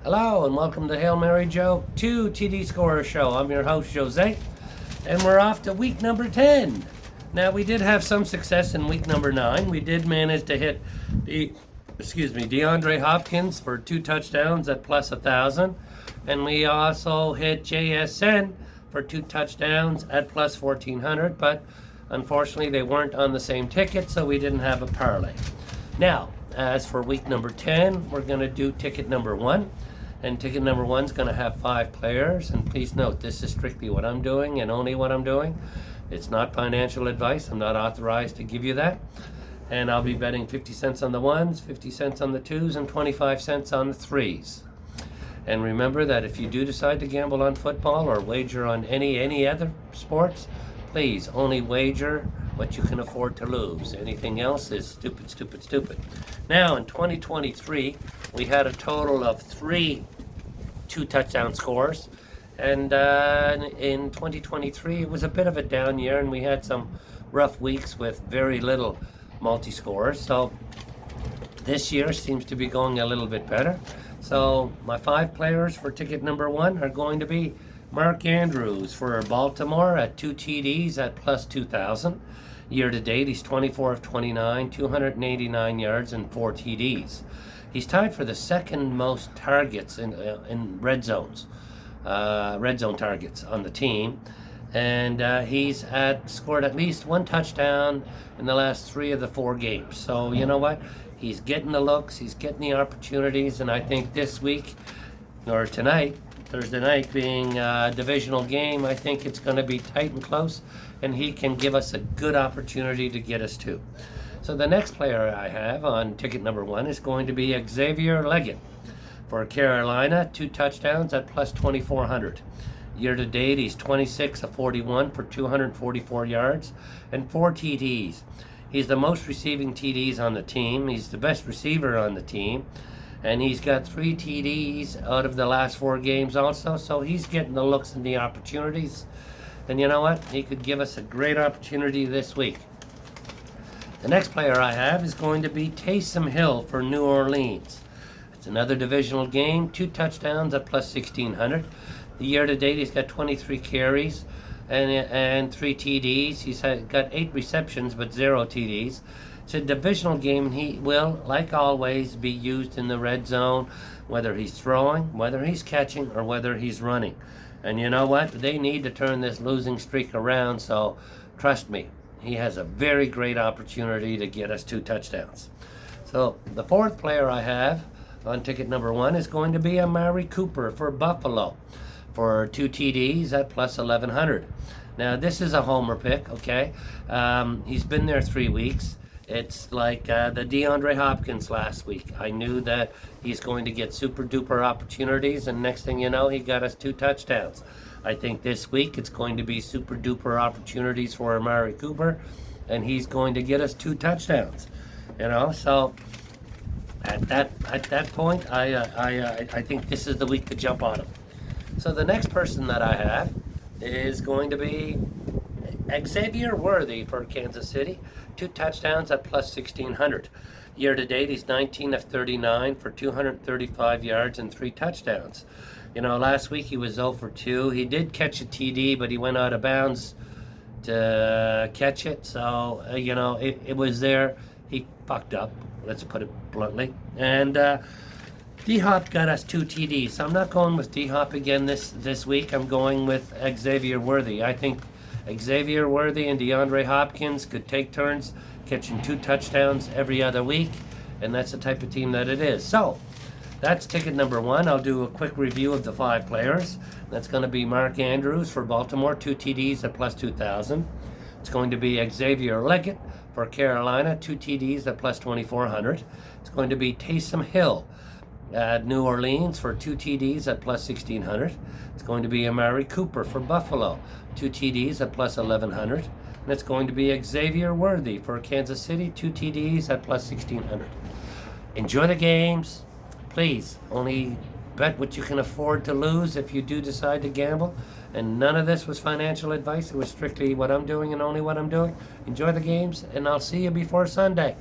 Hello and welcome to Hail Mary Joe 2 TD Scorer Show. I'm your host Jose, and we're off to week number 10. Now we did have some success in week number 9. We did manage to hit DeAndre Hopkins for 2 touchdowns at plus 1,000, and we also hit JSN for 2 touchdowns at plus 1,400. But unfortunately, they weren't on the same ticket, so we didn't have a parlay. Now, as for week number 10, we're going to do ticket number 1. And ticket number 1 is going to have 5 players. And please note, this is strictly what I'm doing and only what I'm doing. It's not financial advice. I'm not authorized to give you that. And I'll be betting 50 cents on the 1s, 50 cents on the 2s, and 25 cents on the 3s. And remember that if you do decide to gamble on football or wager on any other sports, please only wager what you can afford to lose. Anything else is stupid, stupid, stupid. Now, in 2023, we had a total of 3 2-touchdown scores. And in 2023, it was a bit of a down year, and we had some rough weeks with very little multi-scores. So this year seems to be going a little bit better. So my 5 players for ticket number 1 are going to be Mark Andrews for Baltimore at 2 TDs at plus 2,000. Year to date, he's 24 of 29, 289 yards and 4 TDs. He's tied for the second most targets in red zone targets on the team, and he's scored at least 1 touchdown in the last 3 of the 4 games. So you know what? He's getting the looks, he's getting the opportunities, and I think this week or tonight, Thursday night being a divisional game, I think it's going to be tight and close, and he can give us a good opportunity to get us to. So the next player I have on ticket number 1 is going to be Xavier Leggett for Carolina, 2 touchdowns at plus 2,400. Year to date, he's 26 of 41 for 244 yards and 4 TDs. He's the most receiving TDs on the team. He's the best receiver on the team. And he's got 3 TDs out of the last 4 games also. So he's getting the looks and the opportunities. And you know what? He could give us a great opportunity this week. The next player I have is going to be Taysom Hill for New Orleans. It's another divisional game, 2 touchdowns at plus 1,600. The year to date, he's got 23 carries and 3 TDs. He's got 8 receptions but 0 TDs. It's a divisional game, and he will, like always, be used in the red zone, whether he's throwing, whether he's catching, or whether he's running. And you know what? They need to turn this losing streak around, so trust me, he has a very great opportunity to get us 2 touchdowns. So the 4th player I have on ticket number 1 is going to be Amari Cooper for Buffalo for 2 TDs at plus 1,100. Now, this is a homer pick, okay? He's been there 3 weeks. It's like the DeAndre Hopkins last week. I knew that he's going to get super duper opportunities, and next thing you know, he got us 2 touchdowns. I think this week it's going to be super duper opportunities for Amari Cooper, and he's going to get us 2 touchdowns. You know, so at that point, I think this is the week to jump on him. So the next person that I have is going to be Xavier Worthy for Kansas City, 2 touchdowns at plus 1,600. Year to date, he's 19 of 39 for 235 yards and 3 touchdowns. You know, last week he was 0 for 2. He did catch a TD, but he went out of bounds to catch it. So, you know, it was there. He fucked up, let's put it bluntly. And D-Hop got us 2 TDs. So I'm not going with D-Hop again this week. I'm going with Xavier Worthy. I think Xavier Worthy and DeAndre Hopkins could take turns catching 2 touchdowns every other week, and that's the type of team that it is. So that's ticket number 1. I'll do a quick review of the 5 players. That's going to be Mark Andrews for Baltimore, 2 TDs at plus 2,000. It's going to be Xavier Leggett for Carolina, 2 TDs at plus 2,400. It's going to be Taysom Hill at New Orleans for 2 TDs at plus 1,600. It's going to be Amari Cooper for Buffalo, 2 TDs at plus 1,100. And it's going to be Xavier Worthy for Kansas City, 2 TDs at plus 1,600. Enjoy the games. Please, only bet what you can afford to lose if you do decide to gamble. And none of this was financial advice. It was strictly what I'm doing and only what I'm doing. Enjoy the games, and I'll see you before Sunday.